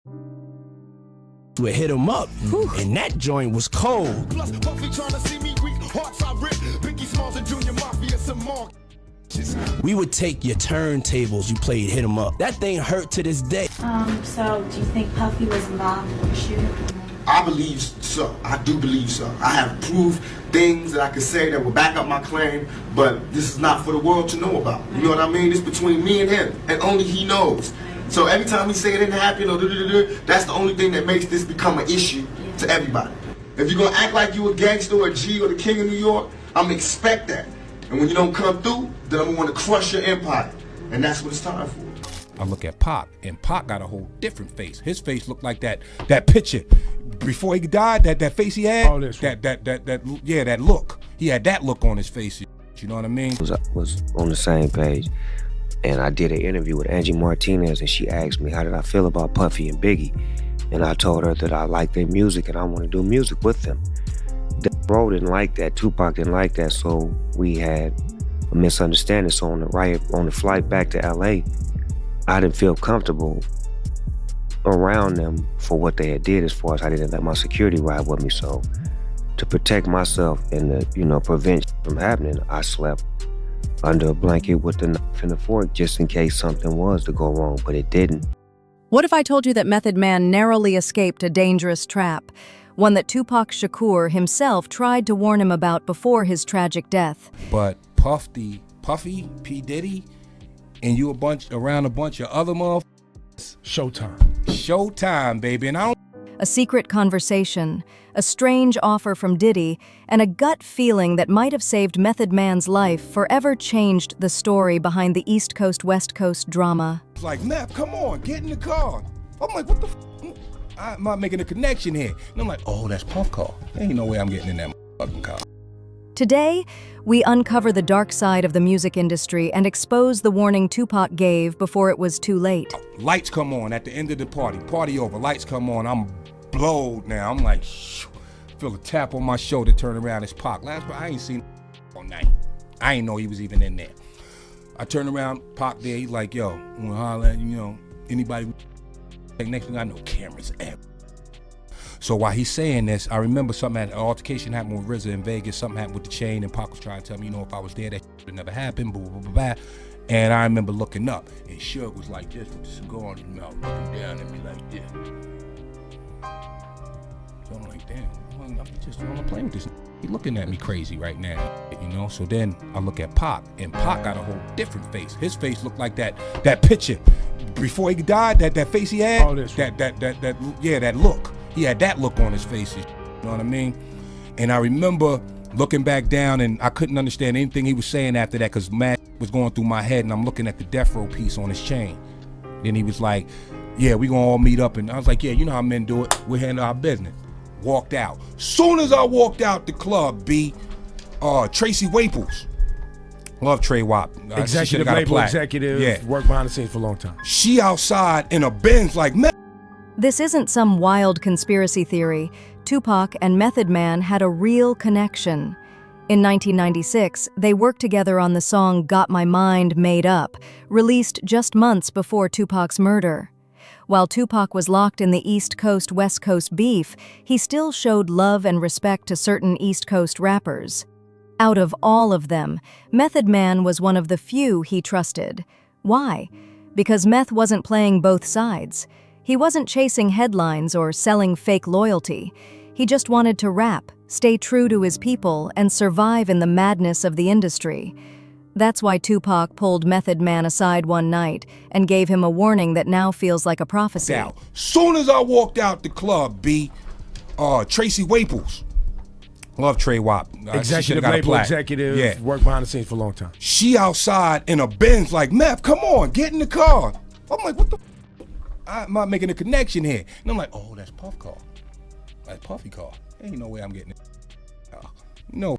would hit him up, and that joint was cold. Plus, Puffy trying to see me weak, hearts I rip, Biggie Smalls and Junior Mafia some more. We would take your turntables you played hit 'em up. That thing hurt to this day. So do you think Puffy was involved in the shooting? I believe so. I do believe so. I have proved things that I could say that will back up my claim, but this is not for the world to know about. You know what I mean? It's between me and him, and only he knows. So every time he say it didn't happen or that's the only thing that makes this become an issue to everybody. If you're gonna act like you a gangster or a G or the king of New York, I'm gonna expect that. And when you don't come through, then I'm gonna want to crush your empire. And that's what it's time for. I look at Pac, and Pac got a whole different face. His face looked like that picture before he died. That face he had. Oh, this one. That look. He had that look on his face. You know what I mean? Was on the same page, and I did an interview with Angie Martinez, and she asked me how did I feel about Puffy and Biggie, and I told her that I like their music and I want to do music with them. Bro didn't like that. Tupac didn't like that, so we had a misunderstanding. So on the flight back to LA, I didn't feel comfortable around them for what they had did, as far as I didn't let my security ride with me. So to protect myself and to, prevent from happening, I slept under a blanket with the knife and the fork just in case something was to go wrong, but it didn't. What if I told you that Method Man narrowly escaped a dangerous trap? One that Tupac Shakur himself tried to warn him about before his tragic death. But Puffy, P. Diddy, and you around a bunch of other motherfuckers. Showtime, baby. And I don't. A secret conversation, a strange offer from Diddy, and a gut feeling that might have saved Method Man's life forever changed the story behind the East Coast-West Coast drama. It's like, Meth, come on, get in the car. I'm like, what the f***? I'm not making a connection here. And I'm like, oh, that's Puff car. There ain't no way I'm getting in that fucking car. Today, we uncover the dark side of the music industry and expose the warning Tupac gave before it was too late. Lights come on at the end of the party over, lights come on, I'm blowed now. I'm like, shh, feel a tap on my shoulder, turn around, it's Pac. Last I ain't seen all night. I ain't know he was even in there. I turn around, Pac there, he's like, yo, wanna holler at anybody? Next thing I know, cameras everywhere. So while he's saying this, I remember an altercation happened with RZA in Vegas. Something happened with the chain, and Pac was trying to tell me, if I was there, that would never happen. Blah, blah, blah, blah. And I remember looking up, and Suge was like this with the cigar in his mouth, looking down at me like this. So I'm like, damn, I'm just on a plane with this. He looking at me crazy right now, So then I look at Pac, and Pac got a whole different face. His face looked like that picture before he died. That face he had. Oh, this one. That look. He had that look on his face. You know what I mean? And I remember looking back down, and I couldn't understand anything he was saying after that because mad was going through my head, and I'm looking at the death row piece on his chain. Then he was like, "Yeah, we gonna all meet up," and I was like, "Yeah, you know how men do it. We handle our business." Walked out. Soon as I walked out the club, Tracy Waples. Love Trey Wap. Executive label executive. Yeah. Worked behind the scenes for a long time. She outside in a Benz like, man. This isn't some wild conspiracy theory. Tupac and Method Man had a real connection. In 1996, they worked together on the song Got My Mind Made Up, released just months before Tupac's murder. While Tupac was locked in the East Coast-West Coast beef, he still showed love and respect to certain East Coast rappers. Out of all of them, Method Man was one of the few he trusted. Why? Because Meth wasn't playing both sides. He wasn't chasing headlines or selling fake loyalty. He just wanted to rap, stay true to his people, and survive in the madness of the industry. That's why Tupac pulled Method Man aside one night and gave him a warning that now feels like a prophecy. Now, soon as I walked out the club, Tracy Waples. Love Trey Wap. Executive label executive. Yeah. Worked behind the scenes for a long time. She outside in a Benz like, Meth, come on, get in the car. I'm like, what the I'm not making a connection here. And I'm like, oh, that's Puff car. That's Puffy car. Ain't no way I'm getting it. No.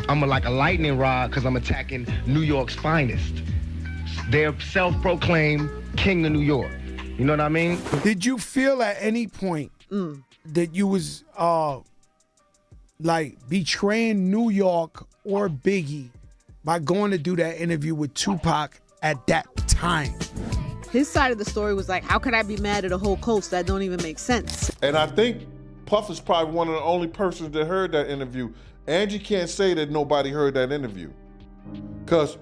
I'm like a lightning rod because I'm attacking New York's finest. They're self-proclaimed king of New York. You know what I mean? Did you feel at any point that you was like betraying New York or Biggie by going to do that interview with Tupac at that time? His side of the story was like, how could I be mad at a whole coast? That don't even make sense. And I think Puff is probably one of the only persons that heard that interview. Angie can't say that nobody heard that interview, because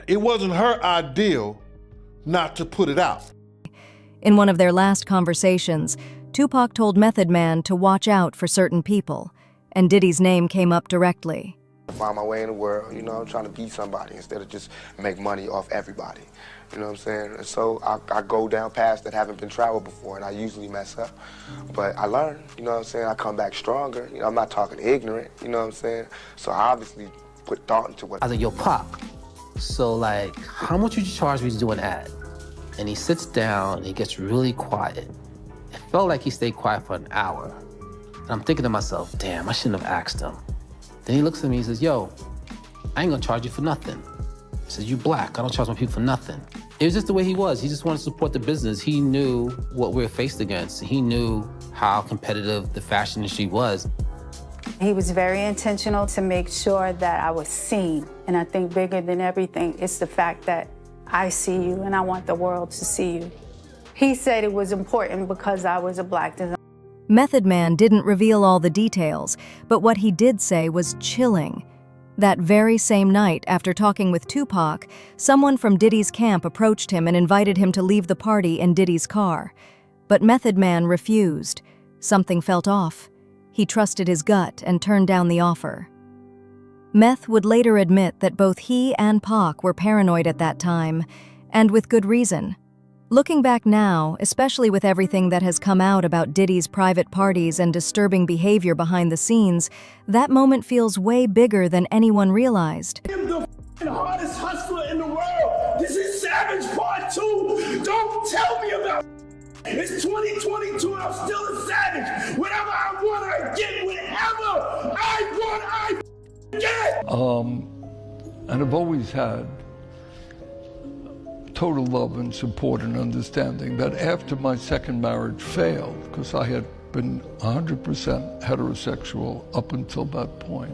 it wasn't her ideal not to put it out. In one of their last conversations, Tupac told Method Man to watch out for certain people, and Diddy's name came up directly. Find my way in the world, you know, I'm trying to be somebody instead of just make money off everybody. You know what I'm saying? And so I go down paths that haven't been traveled before, and I usually mess up. But I learn, you know what I'm saying? I come back stronger. You know, I'm not talking ignorant, you know what I'm saying? So I obviously put thought into what I was like, yo, Pop, so like, how much would you charge me to do an ad? And he sits down and he gets really quiet. It felt like he stayed quiet for an hour. And I'm thinking to myself, damn, I shouldn't have asked him. Then he looks at me and says, yo, I ain't gonna charge you for nothing. He says, you black, I don't charge my people for nothing. It was just the way he was. He just wanted to support the business. He knew what we were faced against. He knew how competitive the fashion industry was. He was very intentional to make sure that I was seen. And I think bigger than everything, it's the fact that I see you and I want the world to see you. He said it was important because I was a black designer. Method Man didn't reveal all the details, but what he did say was chilling. That very same night, after talking with Tupac, someone from Diddy's camp approached him and invited him to leave the party in Diddy's car. But Method Man refused. Something felt off. He trusted his gut and turned down the offer. Meth would later admit that both he and Pac were paranoid at that time, and with good reason. Looking back now, especially with everything that has come out about Diddy's private parties and disturbing behavior behind the scenes, that moment feels way bigger than anyone realized. I'm the hardest hustler in the world. This is Savage Part 2. Don't tell me about it. It's 2022 and I'm still a savage. Whatever I want, I get. Whatever I want, I get. And I've always had total love and support and understanding that after my second marriage failed, because I had been 100% heterosexual up until that point,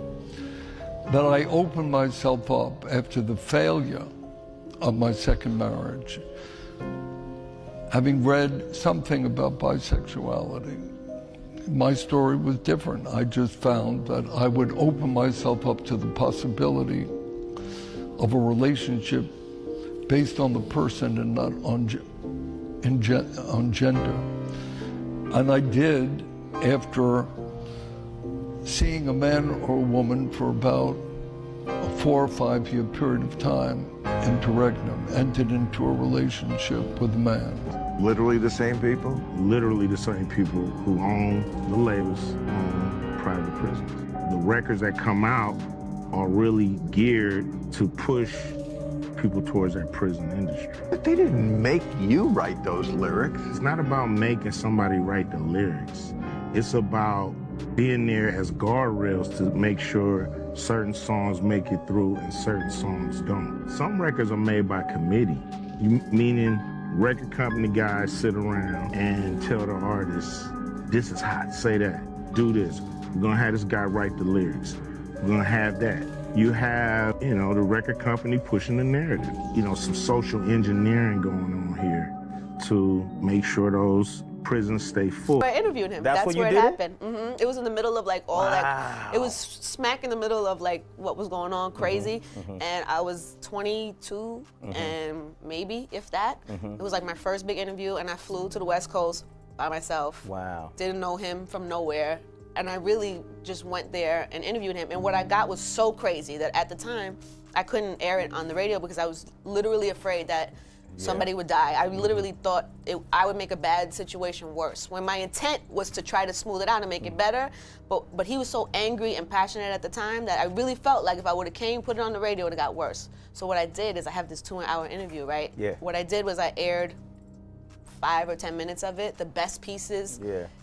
that I opened myself up after the failure of my second marriage. Having read something about bisexuality, my story was different. I just found that I would open myself up to the possibility of a relationship based on the person and not on gender. And I did after seeing a man or a woman for about a 4 or 5 year period of time, interregnum, entered into a relationship with a man. Literally the same people? Literally the same people who own the labels, own private prisons. The records that come out are really geared to push people towards that prison industry. But they didn't make you write those lyrics. It's not about making somebody write the lyrics. It's about being there as guardrails to make sure certain songs make it through and certain songs don't. Some records are made by committee, meaning record company guys sit around and tell the artists, this is hot, say that, do this. We're gonna have this guy write the lyrics. We're gonna have that. You have, you know, the record company pushing the narrative. You know, some social engineering going on here to make sure those prisons stay full. I interviewed him. That's where it happened. It was in the middle of like all that. It was smack in the middle of like what was going on, crazy. And I was 22 and maybe, if that. It was like my first big interview and I flew to the West Coast by myself. Wow. Didn't know him from nowhere. And I really just went there and interviewed him. And what I got was so crazy that at the time, I couldn't air it on the radio because I was literally afraid that somebody would die. I literally thought I would make a bad situation worse. When my intent was to try to smooth it out and make it better, but he was so angry and passionate at the time that I really felt like if I would have came, put it on the radio, it would have got worse. So what I did is I have this 2-hour interview, right? Yeah. What I did was I aired 5 or 10 minutes of it, the best pieces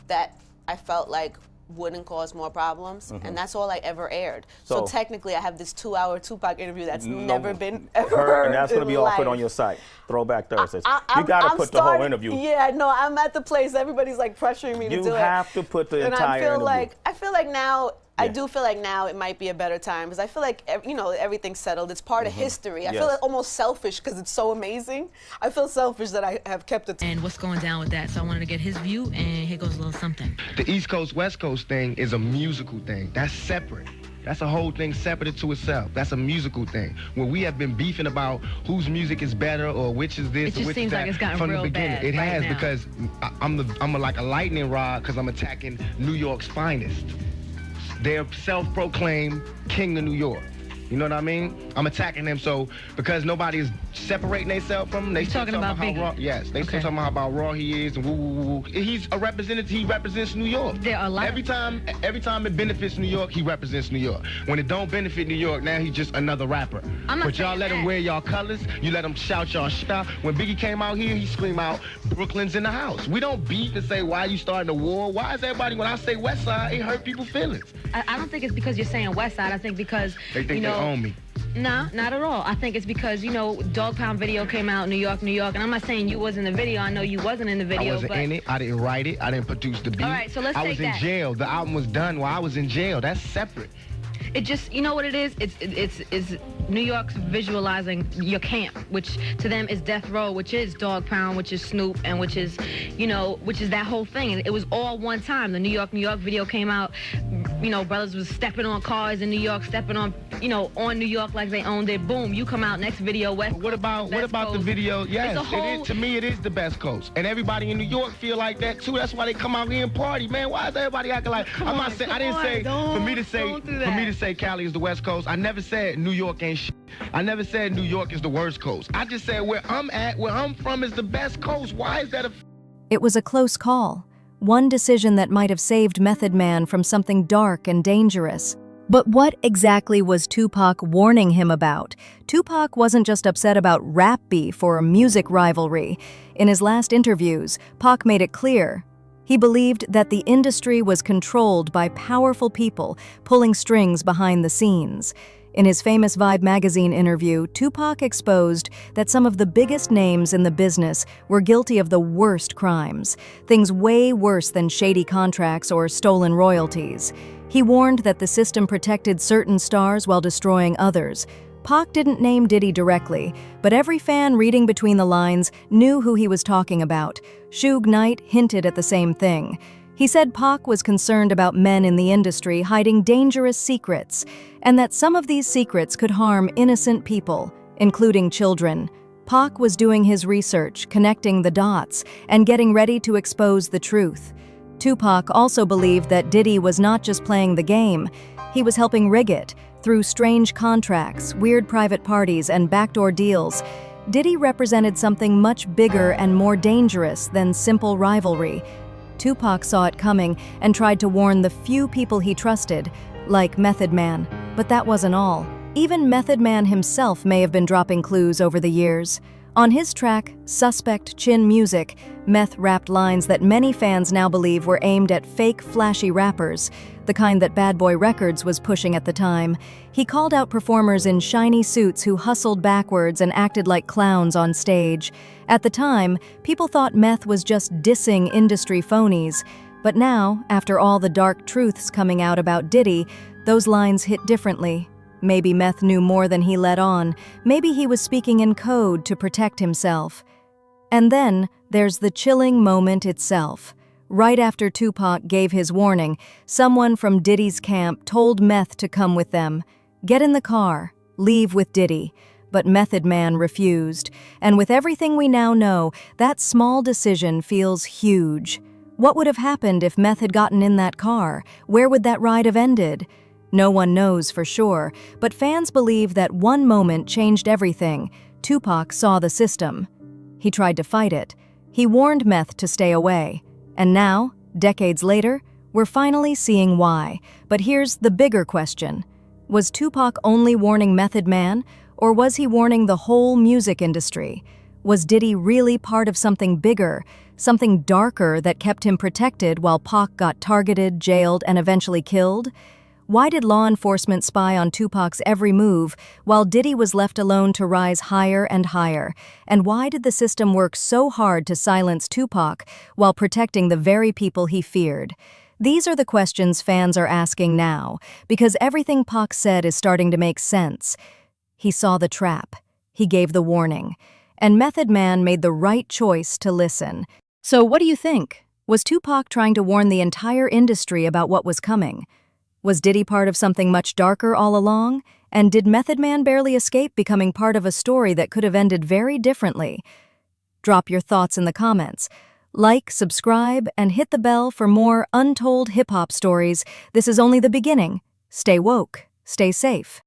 that I felt like wouldn't cause more problems, and that's all I ever aired. So technically, I have this 2-hour Tupac interview that's never been ever heard, and that's going to be offered on your site, Throwback Thursdays. You got to put the whole interview. Yeah, no, I'm at the place. Everybody's like pressuring me to do it. You have to put the entire interview. I feel like now I do feel like now it might be a better time because I feel like everything's settled. It's part of history. I feel like almost selfish because it's so amazing. I feel selfish that I have kept it. And what's going down with that? So I wanted to get his view, and here goes a little something. The East Coast, West Coast thing is a musical thing. That's separate. That's a whole thing separate to itself. That's a musical thing. Where we have been beefing about whose music is better or which is this or which is that like it's gotten from real the beginning. bad It has right now. because I'm like a lightning rod because I'm attacking New York's finest. They're self-proclaimed king of New York. You know what I mean? I'm attacking them so because nobody is separating themselves from him. They still talking about how Biggie? raw. Yes, they still talking about how raw he is and woo woo woo. He's a representative. He represents New York. There are a lot. Every time it benefits New York, he represents New York. When it don't benefit New York, now he's just another rapper. I'm not But y'all saying let him that. wear y'all colors. You let him shout y'all shit out. When Biggie came out here, he screamed out, "Brooklyn's in the house." We don't beef and say, "Why you starting a war?" Why is everybody when I say West Side, it hurt people's feelings? I don't think it's because you're saying West Side. I think because They think they own me. Nah, not at all. I think it's because, Dog Pound video came out, New York, and I'm not saying you was in the video. I know you wasn't in the video. I wasn't but in it. I didn't write it. I didn't produce the beat. All right, so let's I take was in that. jail. The album was done while I was in jail. That's separate. It just, you know what it is? It's New York's visualizing your camp, which to them is Death Row, which is Dog Pound, which is Snoop, and which is that whole thing. And it was all one time. The New York video came out. Brothers was stepping on cars in New York, stepping on, on New York like they owned it. Boom, you come out next video, West Coast. What about the video? Yes, It's a whole- it is, to me, it is the best coast, and everybody in New York feel like that too. That's why they come out here and party, man. Why is everybody acting like? I'm not saying. I didn't say for me to say Cali is the West Coast. I never said New York ain't shit. I never said New York is the worst coast. I just said where I'm at, where I'm from, is the best coast. Why is that a? It was a close call. One decision that might have saved Method Man from something dark and dangerous. But what exactly was Tupac warning him about? Tupac wasn't just upset about rap beef or a music rivalry. In his last interviews, Pac made it clear. He believed that the industry was controlled by powerful people pulling strings behind the scenes. In his famous Vibe magazine interview, Tupac exposed that some of the biggest names in the business were guilty of the worst crimes, things way worse than shady contracts or stolen royalties. He warned that the system protected certain stars while destroying others. Pac didn't name Diddy directly, but every fan reading between the lines knew who he was talking about. Suge Knight hinted at the same thing. He said Pac was concerned about men in the industry hiding dangerous secrets, and that some of these secrets could harm innocent people, including children. Pac was doing his research, connecting the dots, and getting ready to expose the truth. Tupac also believed that Diddy was not just playing the game, he was helping rig it through strange contracts, weird private parties, and backdoor deals. Diddy represented something much bigger and more dangerous than simple rivalry. Tupac saw it coming and tried to warn the few people he trusted, like Method Man. But that wasn't all. Even Method Man himself may have been dropping clues over the years. On his track, Suspect Chin Music, Meth rapped lines that many fans now believe were aimed at fake, flashy rappers, the kind that Bad Boy Records was pushing at the time. He called out performers in shiny suits who hustled backwards and acted like clowns on stage. At the time, people thought Meth was just dissing industry phonies. But now, after all the dark truths coming out about Diddy, those lines hit differently. Maybe Meth knew more than he let on. Maybe he was speaking in code to protect himself. And then, there's the chilling moment itself. Right after Tupac gave his warning, someone from Diddy's camp told Meth to come with them. Get in the car, leave with Diddy. But Method Man refused. And with everything we now know, that small decision feels huge. What would have happened if Meth had gotten in that car? Where would that ride have ended? No one knows for sure, but fans believe that one moment changed everything. Tupac saw the system. He tried to fight it. He warned Meth to stay away. And now, decades later, we're finally seeing why. But here's the bigger question. Was Tupac only warning Method Man, or was he warning the whole music industry? Was Diddy really part of something bigger, something darker that kept him protected while Pac got targeted, jailed, and eventually killed? Why did law enforcement spy on Tupac's every move, while Diddy was left alone to rise higher and higher? And why did the system work so hard to silence Tupac while protecting the very people he feared? These are the questions fans are asking now, because everything Pac said is starting to make sense. He saw the trap. He gave the warning. And Method Man made the right choice to listen. So what do you think? Was Tupac trying to warn the entire industry about what was coming? Was Diddy part of something much darker all along? And did Method Man barely escape becoming part of a story that could have ended very differently? Drop your thoughts in the comments. Like, subscribe, and hit the bell for more untold hip-hop stories. This is only the beginning. Stay woke. Stay safe.